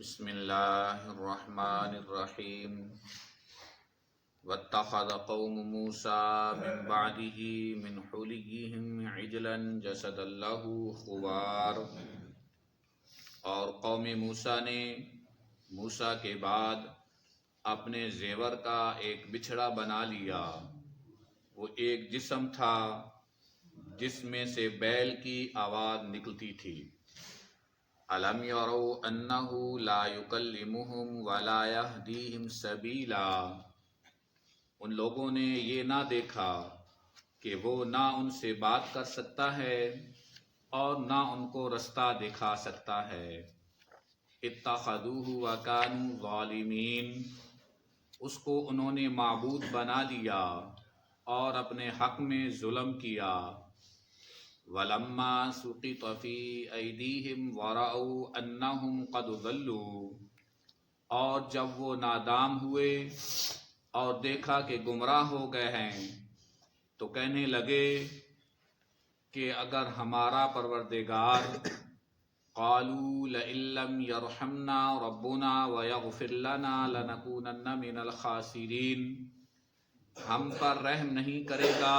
بسم اللہ الرحمن الرحیم واتخذ قوم موسیٰ من بعده من حلیہم عجلا جسدا لہ خوار، اور قوم موسیٰ نے موسیٰ کے بعد اپنے زیور کا ایک بچھڑا بنا لیا۔ وہ ایک جسم تھا جس میں سے بیل کی آواز نکلتی تھی۔ الم یروا انہ لا یکلمہم ولا یہدیہم سبیلا، ان لوگوں نے یہ نہ دیکھا کہ وہ نہ ان سے بات کر سکتا ہے اور نہ ان کو رستہ دکھا سکتا ہے۔ اتخذوہ وکانوا ظالمین، اس کو انہوں نے معبود بنا لیا اور اپنے حق میں ظلم کیا۔ وَلَمَّا سُقِطَ فِي أَيْدِيهِمْ وَرَأَوْا أَنَّهُمْ قَدْ ضَلُّوا، اور جب وہ نادام ہوئے اور دیکھا کہ گمراہ ہو گئے ہیں تو کہنے لگے کہ اگر ہمارا پروردگار قالوا لئن لم يرحمنا ربنا ويغفر لنا لنكونن من الخاسرین، ہم پر رحم نہیں کرے گا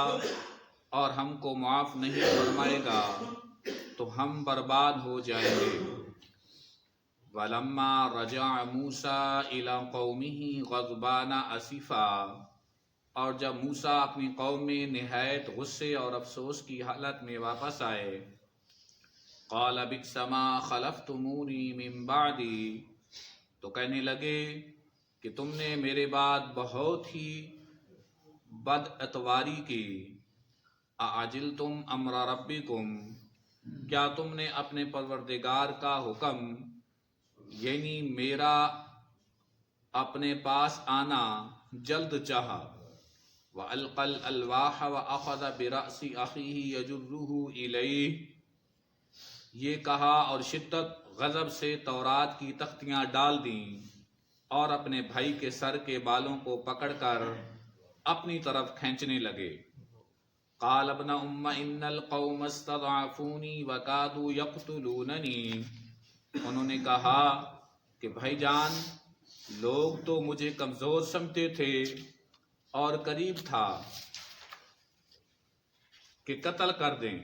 اور ہم کو معاف نہیں فرمائے گا تو ہم برباد ہو جائیں گے۔ وَلَمَّا رَجَعَ مُوسَىٰ إِلَىٰ قَوْمِهِ غَضْبَانَ أَسِفًا، اور جب موسیٰ اپنی قوم میں نہایت غصے اور افسوس کی حالت میں واپس آئے، قَالَ بِئْسَ مَا خَلَفْتُمُونِي مِن بَعْدِي، تو کہنے لگے کہ تم نے میرے بعد بہت ہی بد اتواری کی۔ اَعَجِلْتُمْ أَمْرَ رَبِّكُمْ، کیا تم نے اپنے پروردگار کا حکم یعنی میرا اپنے پاس آنا جلد چاہا۔ وَأَلْقَى الْأَلْوَاحَ وَأَخَذَ بِرَأْسِ أَخِيهِ يَجُرُّهُ إِلَيْهِ، یہ کہا اور شدت غضب سے تورات کی تختیاں ڈال دیں اور اپنے بھائی کے سر کے بالوں کو پکڑ کر اپنی طرف کھینچنے لگے۔ قال ابن ام ان القوم استضعفونی وکادوا یقتلوننی، انہوں نے کہا کہ بھائی جان، لوگ تو مجھے کمزور سمجھتے تھے اور قریب تھا کہ قتل کر دیں۔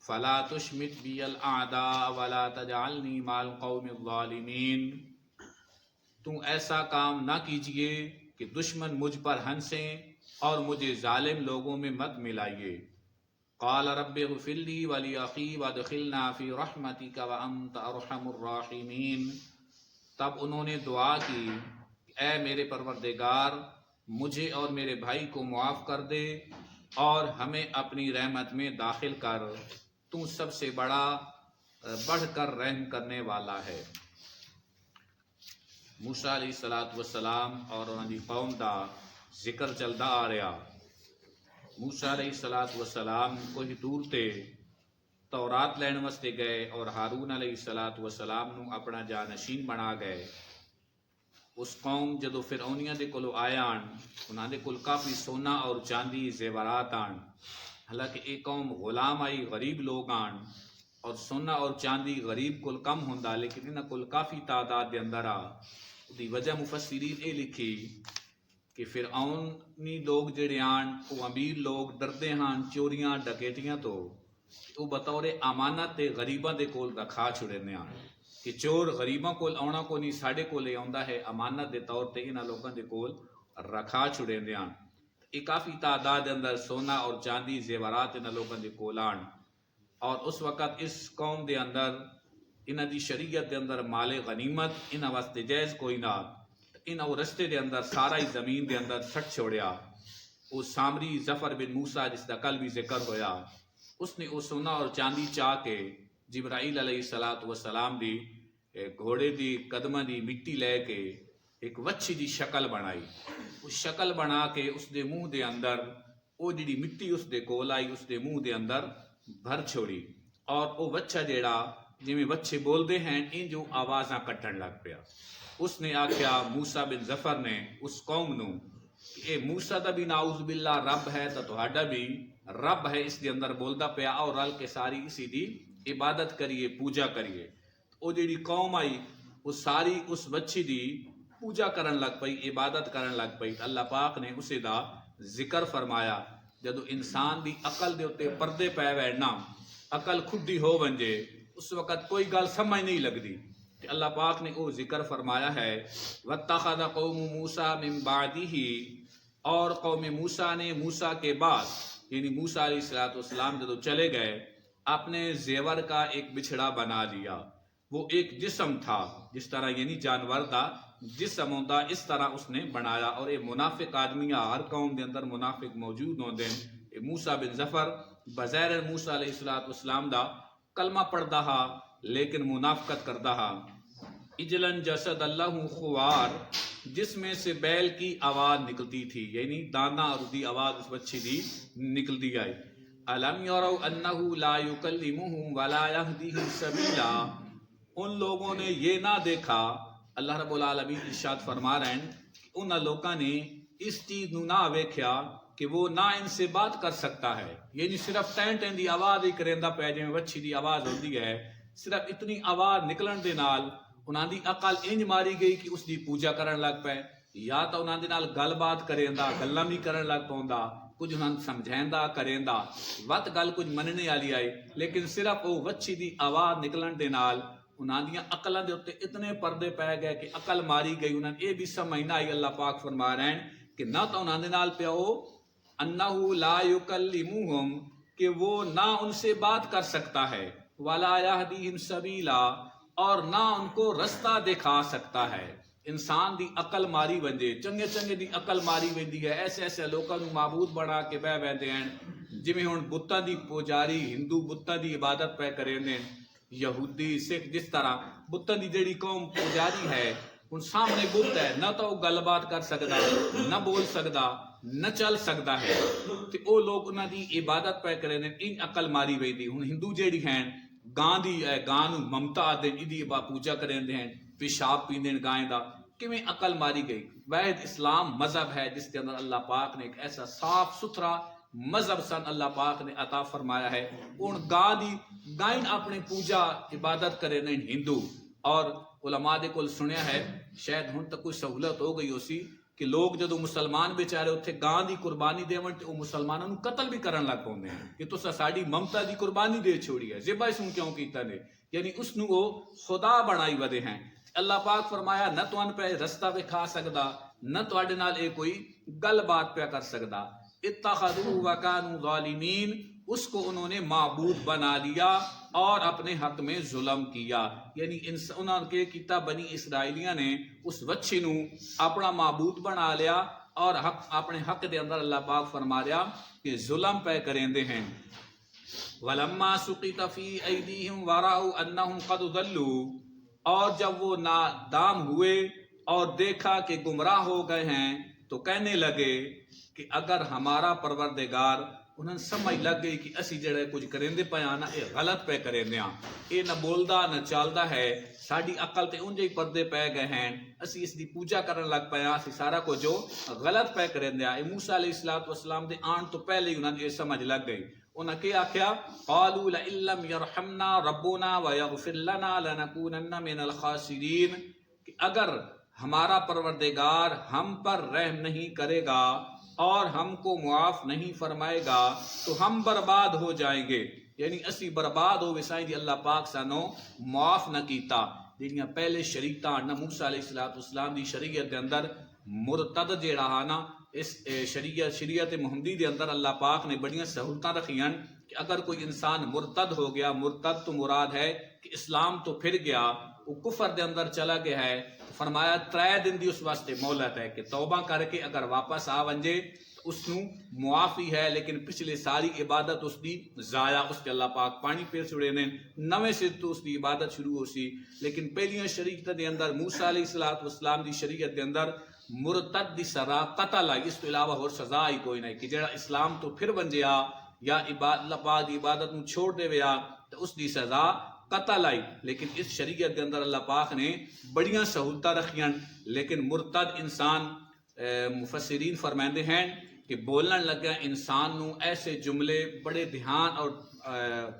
فلا تشمت بی الاعداء ولا تجعلنی مع القوم الظالمین، تم ایسا کام نہ کیجئے کہ دشمن مجھ پر ہنسیں اور مجھے ظالم لوگوں میں مت ملائیے۔ قال رب اغفر لی ولاخی وادخلنا فی رحمتک وانت ارحم الراحمین، تب انہوں نے دعا کی اے میرے پروردگار، مجھے اور میرے بھائی کو معاف کر دے اور ہمیں اپنی رحمت میں داخل کر، تو سب سے بڑھ کر رحم کرنے والا ہے۔ موسیٰ علیہ السلام اور انہوں دی قوم دا ذکر چلدا آ رہا۔ موسیٰ علیہ السلام کوئی دور تے تورات لین واسطے گئے اور ہارون علیہ السلام نو اپنا جانشین بنا گئے۔ اس قوم جدو فرعونیاں دے کولو آیا انہاں دے کول کافی سونا اور چاندی زیورات آن، حالانکہ ایک قوم غلام آئی، غریب لوگ آن، اور سونا اور چاندی غریب کول کم ہوندا لیکن انہاں کول کافی تعداد دے اندر آ۔ دی وجہ مفسرین اے لکھی کہ فرعونی لوگ جڑے آن وہ امیر لوگ ڈردے ہاں چوریاں ڈکیٹیاں تو وہ بطور امانت تے غریباں دے کول رکھا چھڑے نے آن کہ چور غریباں کول آنا کو نہیں، ساڑے کول آندا ہے امانت دے طور تے انہاں لوگاں دے کول رکھا چھڑے نے آن۔ یہ کافی تعداد دے اندر سونا اور چاندی زیورات انہاں لوگاں دے کول آن، اور اس وقت اس قوم دے اندر انہاں دی شریعت دے اندر مال غنیمت انہاں واسطے جائز کوئی نہ، انہاں وہ رستے دے اندر سارا ہی زمین دے اندر سٹ چھوڑیا۔ وہ سامری ظفر بن موسیٰ جس دا کل بھی ذکر ہویا، اس نے وہ سونا اور چاندی چاہ کے جبرائیل علیہ السلام دی گھوڑے دی قدمہ دی مٹی لے کے ایک وچھی دی شکل بنائی، اس شکل بنا کے اس دے منہ دے اندر وہ جڑی مٹی اس دے کول آئی اس دے منہ دے اندر بھر چھوڑی، اور وہ بچہ جیڑا جویں بچے بول دے ہیں ان جو آوازاں کٹن لگ پیا۔ اس نے آکھیا موسیٰ بن ظفر نے اس قوم نو کہ اے موسیٰ دا بھی نعوذ باللہ رب ہے تو تہاڈا بھی رب ہے، اس دے اندر بولدا پیا، اور رل کے ساری اسی دی عبادت کریے، پوجا کریے۔ وہ جڑی قوم آئی وہ ساری اس بچی دی پوجا کرن لگ پئی، عبادت کرن لگ پئی۔ اللہ پاک نے اسے دا ذکر فرمایا جدو انسان دی عقل دے اتے پردے پے وینا، عقل کھڈی ہو ونجے، اس وقت کوئی گل سمجھ نہیں لگدی۔ کہ اللہ پاک نے وہ ذکر فرمایا ہے وَاتَّخَذَ قَوْمُ مُوسَىٰ مِن بَعْدِهِ، اور قوم موسیٰ نے موسیٰ کے بعد یعنی موسیٰ علیہ السلام جدو چلے گئے اپنے زیور کا ایک بچھڑا بنا لیا۔ وہ ایک جسم تھا، جس طرح یعنی جانور دا جسم ہوتا اس طرح اس نے بنایا۔ اور یہ منافق آدمی ہر قوم دے اندر منافق موجود ہوندے ہیں۔ موسیٰ بن ظفر بظاہر موسیٰ علیہ السلام دا کلمہ پڑھدا ہا لیکن منافقت کردا ہا۔ اجلن جسد اللہ خوار، جس میں سے بیل کی آواز نکلتی تھی، یعنی دانا اور دی آواز اس بچی دی نکلتی آئی۔ الم یروا انہ لا یکلمہم ولا یہدیہم سبیلا، ان لوگوں نے یہ نہ دیکھا، اللہ رب العالمین ارشاد فرما رہے ہیں کہ ان لوگوں نے اس چیز نو نہ ویکھیا کہ وہ نہ ان سے بات کر سکتا ہے، یعنی صرف ٹین ٹین دی آواز ہی کریندہ پہ جویں وچھی دی آواز ہوندی ہے، صرف اتنی آواز نکلن دے نال انہاں دی عقل انج ماری گئی کہ اس دی پوجا کرن لگ پے، یا تو انہاں دے نال گل بات کریندا، گلاں بھی کرن لگ پوندا، کچھ انہاں سمجھیندا کریندا، وت گل کچھ مننے والی آئی، لیکن صرف وہ وچھی دی آواز نکلن دے نال انہاں دیاں عقلاں دے اوتے اتنے پردے پے گئے کہ عقل ماری گئی، انہاں اے بھی سمجھ نہ آئی۔ اللہ پاک فرما رہے ہیں کہ نہ تو انہاں دے نال پیو انہو لا یکلمہم، کہ وہ نہ ان سے بات کر سکتا ہے، ولا یہدیہم سبیلا، اور نہ ان کو رستہ دکھا سکتا ہے۔ انسان دی عقل ماری وندے، چنگے چنگے دی عقل ماری وندی ہے، ایسے ایسے لوکاں نوں معبود بنا کے بہ ویندے ہیں، جویں ہن بتاں دی پوجاری ہندو بتاں دی عبادت پہ کریندے، یہودی سکھ جس طرح بتاں دی جڑی قوم پوجاری ہے، ان سامنے بت ہے، نہ تو گل بات کر سکدا، نہ بول سکدا، نہ چل سکدا ہے، تے او لوگ انہاں دی عبادت پہ کریندے، ان عقل ماری ویندی۔ ہن ہندو جڑی ہیں گاں دی گاں نوں ممتا دے دی پوجا کریندے ہیں، پیشاب پیندے گائیں دا، کیویں عقل ماری گئی۔ واحد اسلام مذہب ہے جس کے اندر اللہ پاک نے ایک ایسا صاف ستھرا مذہب سن اللہ پاک نے عطا فرمایا ہے۔ ان گاں دی گائیں اپنے پوجا عبادت کرے نہیں ہندو، اور علماء دے کول سنیا ہے شاید ہن تک کوئی سہولت ہو گئی اسی کہ لوگ جدو مسلمان بیچارے اتنے گاں دی قربانی دیون تے او مسلماناں نوں قتل بھی کرن لگ پوندے ہیں کہ تساں ساڈی ممتا دی قربانی دے چھوڑی ہے، ذبح اس نوں کیوں کیتا نے، یعنی اس نوں او خدا بنائی ودے ہیں۔ اللہ پاک فرمایا نہ تواں پہ رستہ وکھا سکدا، نہ تواڈے نال اے کوئی گل بات پہ کر سکدا۔ اتخذوا وکانوا ظالمین، اس کو انہوں نے معبود بنا لیا اور اپنے حق میں ظلم کیا، یعنی انہوں کے کیتا بنی اسرائیلیاں نے اس بچی نو اپنا معبود بنا لیا اور اپنے حق دے اندر اللہ پاک فرما رہا کہ ظلم پہ کریں دے ہیں۔ وَلَمَّا سُقِطَ فِي أَيْدِيهِمْ وَرَأَوْا أَنَّهُمْ قَدْ ضَلُّوا، اور جب وہ نادام ہوئے اور دیکھا کہ گمراہ ہو گئے ہیں تو کہنے لگے کہ اگر ہمارا پروردگار، انہوں سمجھ لگ گئی کہ اسی جڑے کچھ کریں دے پیا نا اے غلط پہ کریں دے ہاں، اے نہ بولدا نہ چالدا ہے، ساڈی عقل تے انجے ہی پردے پہ گئے ہیں، اسی اس دی پوجا کرن لگ پیا، اسی سارا کو جو غلط پہ کریں دے ہاں۔ موسیٰ علیہ السلام دے آن تو پہلے ہی انہوں نے سمجھ لگ گئی۔ انہوں نے آکھیا قالوا لئن لم يرحمنا ربنا ويغفر لنا لنكونن من الخاسرین، کہ اگر ہمارا پروردگار ہم پر رحم نہیں کرے گا اور ہم کو معاف نہیں فرمائے گا تو ہم برباد ہو جائیں گے، یعنی اسی برباد ہو وسائیں دی اللہ پاک سانو معاف نہ کیتا۔ جنیاں پہلے شریعتاں نہ موسیٰ علیہ السلام دی شریعت دے اندر مرتد جیڑا ہا نا، اس شریعت محمدی دے اندر اللہ پاک نے بڑیاں سہولتاں رکھیاں کہ اگر کوئی انسان مرتد ہو گیا، مرتد تو مراد ہے کہ اسلام تو پھر گیا، وہ کفر دے اندر چلا گیا ہے، فرمایا 3 دن دی اس واسطے مہلت ہے کہ توبہ کر کے اگر واپس آ ونجے اس نوں معافی ہے، لیکن پچھلے ساری عبادت اس دی ضائع، اس کے اللہ پاک پانی پھر چھڑے نے، نویں سے تو اس دی عبادت شروع ہو سی۔ لیکن پہلیاں شریعت دے اندر موسیٰ علیہ السلام دی شریعت دے اندر مرتد دی سزا قتل آئی، اس تو علاوہ اور سزا ہی کوئی نہیں، کہ جڑا اسلام تو پھر ونجیا یا اللہ پاک دی عبادت نوں چھوڑ دے ویا تو اس دی سزا قتل آئی۔ لیکن اس شریعت کے اندر اللہ پاک نے بڑیاں سہولتاں رکھیاں، لیکن مرتد انسان مفسرین فرماندے ہیں کہ بولن لگا انسان نو ایسے جملے بڑے دھیان اور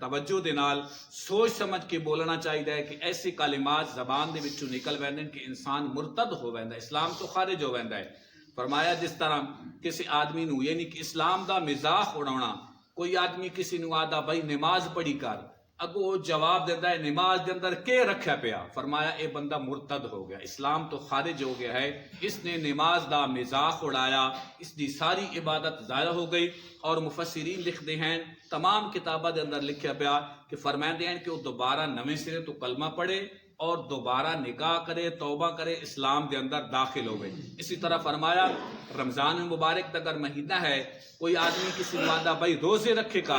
توجہ دے نال سوچ سمجھ کے بولنا چاہیے کہ ایسے کلمات زبان دے وچوں نکل ویندے کہ انسان مرتد ہو ویندا ہے، اسلام تو خارج ہو ویندا ہے۔ فرمایا جس طرح کسی آدمی نو یعنی کہ اسلام دا مزاح اڑاونا، کوئی آدمی کسی نو آدا بھائی نماز پڑھی کر، اگو وہ جواب دیتا ہے نماز دے اندر کے رکھا پیا، فرمایا اے بندہ مرتد ہو گیا، اسلام تو خارج ہو گیا ہے، اس نے نماز دا مزاح اڑایا، اس دی ساری عبادت ضائع ہو گئی۔ اور مفسرین لکھ دے ہیں تمام کتابہ دے اندر لکھا پیا کہ فرمائے ہیں کہ وہ دوبارہ نویں سرے تو کلمہ پڑھے اور دوبارہ نکاح کرے، توبہ کرے، اسلام دے اندر داخل ہو گئے۔ اسی طرح فرمایا رمضان مبارک دا اگر مہینہ ہے، کوئی آدمی کسی وعدہ بھائی روزے رکھے کا،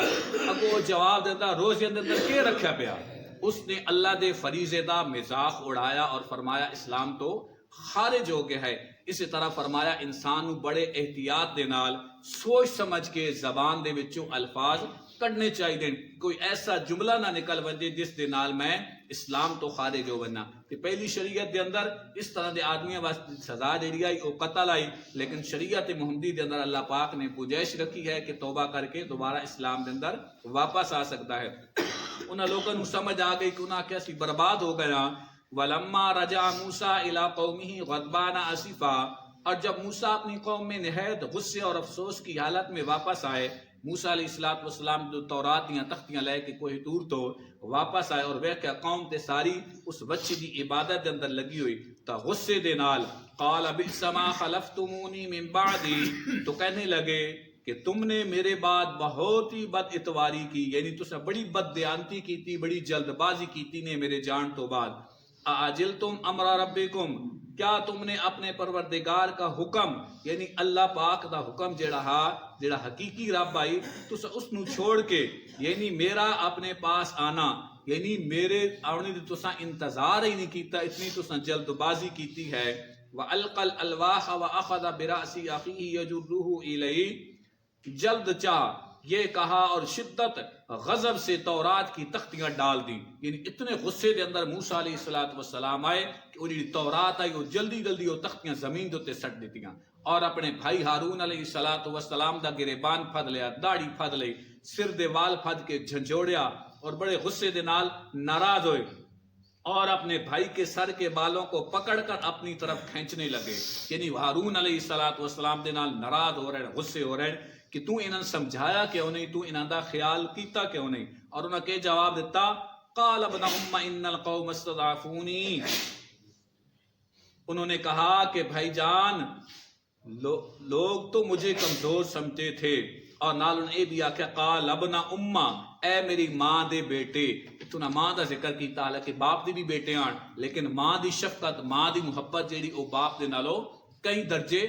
اگو وہ جواب دیتا روزے دے اندر کے رکھا پیا، اس نے اللہ دے فریضے دا مزاح اڑایا اور فرمایا اسلام تو خارج ہو گیا ہے۔ اسی طرح فرمایا انسان بڑے احتیاط دے نال سوچ سمجھ کے زبان دے وچوں الفاظ کڈنے چاہیے، کوئی ایسا جملہ نہ نکل ونجے جس دے نال میں اسلام تو خارج ہو ورنہ۔ کہ پہلی شریعت دے اندر اس طرح دے آدمیاں واسطے سزا جڑی آئی وہ قتل آئی، لیکن شریعت محمدی دے اندر اللہ پاک نے گنجائش رکھی ہے کہ توبہ کر کے دوبارہ اسلام دے اندر واپس آ سکتا ہے۔ انہاں لوگوں کو سمجھ آ گئی کہ انہاں کیسی برباد ہو گیا۔ وَلَمَّا رَجَعَ مُوسَىٰ إِلَىٰ قَوْمِهِ غَضْبَانَ آسِفًا، اور جب موسیٰ اپنی قوم میں نہایت غصے اور افسوس کی حالت میں واپس آئے، موسیٰ علیہ السلام جو تورات دیاں تختیاں لے کے کوہ طور تو واپس آئے اور ویکھیا قوم تے ساری اس بچے دی عبادت دے اندر لگی ہوئی، تا غصے دے نال قال بئس ما خلفتمونی من بعدی، تو کہنے لگے کہ تم نے میرے بعد بہت ہی بد اتواری کی، یعنی تسا بڑی بد دیانتی کی تھی، بڑی جلد بازی کی تھی نے میرے جان تو بعد۔ اعجلتم امر ربکم، کیا تم نے اپنے پروردگار کا حکم یعنی اللہ پاک دا حکم جڑا حقیقی رب آئی تسا اس نو چھوڑ کے یعنی میرا اپنے پاس آنا یعنی میرے آنے دی تسا انتظار ہی نہیں کیتا، اتنی تسا جلد بازی کیتی ہے۔ وَأَلْقَى الْأَلْوَاحَ وَأَخَذَ بِرَأْسِ أَخِيهِ يَجُرُّهُ إِلَيْهِ، جلد چاہ یہ کہا اور شدت غضب سے تورات کی تختیاں ڈال دی، یعنی اتنے غصے دے اندر موسیٰ علیہ السلام آئے کہ انہی تورات آئی وہ جلدی جلدی وہ تختیاں زمین دوتے سٹ دیتیاں اور اپنے بھائی ہارون علیہ السلام دا گریبان پھد لیا، داڑھی پھد لئی، سر دے وال پھد کے جھنجھوڑیا اور بڑے غصے دے نال ناراض ہوئے اور اپنے بھائی کے سر کے بالوں کو پکڑ کر اپنی طرف کھینچنے لگے، یعنی ہارون علیہ السلام دے نال ناراض ہو رہے ہیں، غصے ہو رہے ہیں کہ تو انہاں سمجھایا کیوں نہیں، تو انہاں دا خیال کیتا کیوں نہیں، اور انہاں کے جواب دیتا قال ابن ام ان القوم استضعفونی، انہوں نے کہا کہ بھائی جان لوگ تو مجھے کمزور سمجھتے تھے، اور نال انہیں بھی آکھا قال ابن ام، اے میری ماں دے بیٹے، تو نہ ماں دا ذکر کیتا، حالانکہ باپ دی بھی بیٹے آن، لیکن ماں دی شفقت ماں دی محبت جیڑی او باپ دے نالو کئی درجے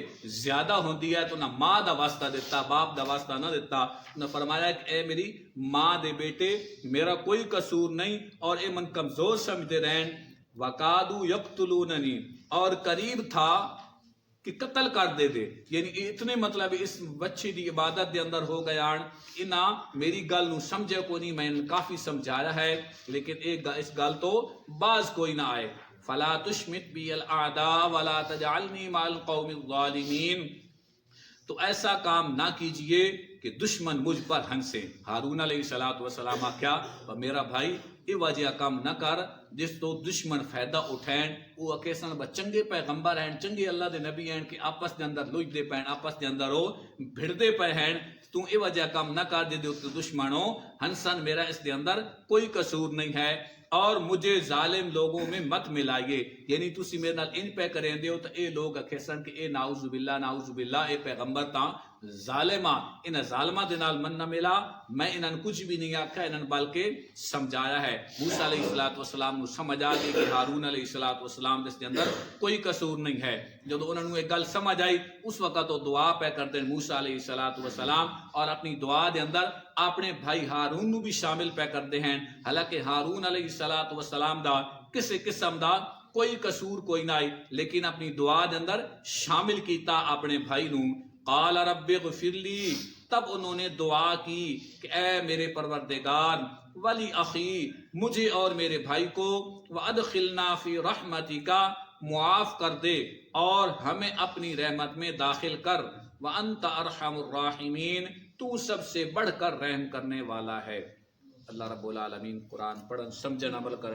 زیادہ ہوندی ہے، تو نہ ماں دا واسطہ دیتا باپ دا واسطہ نہ دیتا، نہ فرمایا کہ اے میری ماں دے بیٹے میرا کوئی قصور نہیں اور اے من کمزور سمجھتے رہن۔ وَقَادُوا يَقْتُلُونَنِي، اور قریب تھا کہ قتل کر دے دے، یعنی اتنے مطلب اس بچی دی عبادت دے اندر ہو گیا انہاں میری گل نو سمجھے کو نہیں، میں کافی سمجھایا ہے لیکن اس گل تو باز کوئی نہ آئے۔ فلا تشمت بی الاعداء ولا تجعلنی مع القوم الظالمین، تو ایسا کام نہ کیجئے کہ دشمن مجھ پر ہنسے۔ ہارون علیہ السلام کیا میرا بھائی یہ وجہ کام نہ کر جس تو دشمن فائدہ اٹھائیں، وہ اکیسن چنگے پیغمبر ہیں، چنگے اللہ دے نبی ہیں کہ آپس دے اندر لوج دے پہن، آپس دے اندر وہ بھڑ دے پہ ہیں، تو یہ وجہ کام نہ کر دے دشمنوں ہنسن، میرا اس دے اندر کوئی قصور نہیں ہے، اور مجھے ظالم لوگوں میں مت ملائیے، یعنی تسی میرے نال ان پہ کریں دیو تو اے لوگ اکیسن کہ اے نعوذ باللہ اے پیغمبر تاں ظالمہ، انہاں ظالمہ دے نال من نہ ملا، میں انہاں کچھ بھی نہیں آکھا، انہاں بلکہ سمجھایا ہے۔ موسیٰ علیہ السلام سمجھ آ گئی کہ ہارون علیہ السلام دے اندر کوئی قصور نہیں ہے۔ جب انہوں نے ایک گل سمجھ آئی اس وقت وہ دعا پہ کرتے ہیں موسیٰ علیہ السلام، اور اپنی دعا دے اندر اپنے بھائی ہارون نو بھی شامل پہ کرتے ہیں، حالانکہ ہارون علیہ السلام دا کسی قسم دا کوئی قصور کوئی نہ آئی، لیکن اپنی دعا دے اندر شامل کیتا اپنے بھائی نو۔ قال رب اغفر لی، تب انہوں نے دعا کی کہ اے میرے پروردگار ولی اخی، مجھے اور میرے بھائی کو وادخلنا فی رحمتک، معاف کر دے اور ہمیں اپنی رحمت میں داخل کر، وانت ارحم الراحمین، تو سب سے بڑھ کر رحم کرنے والا ہے۔ اللہ رب العالمین قرآن پڑھن سمجھن عمل کرن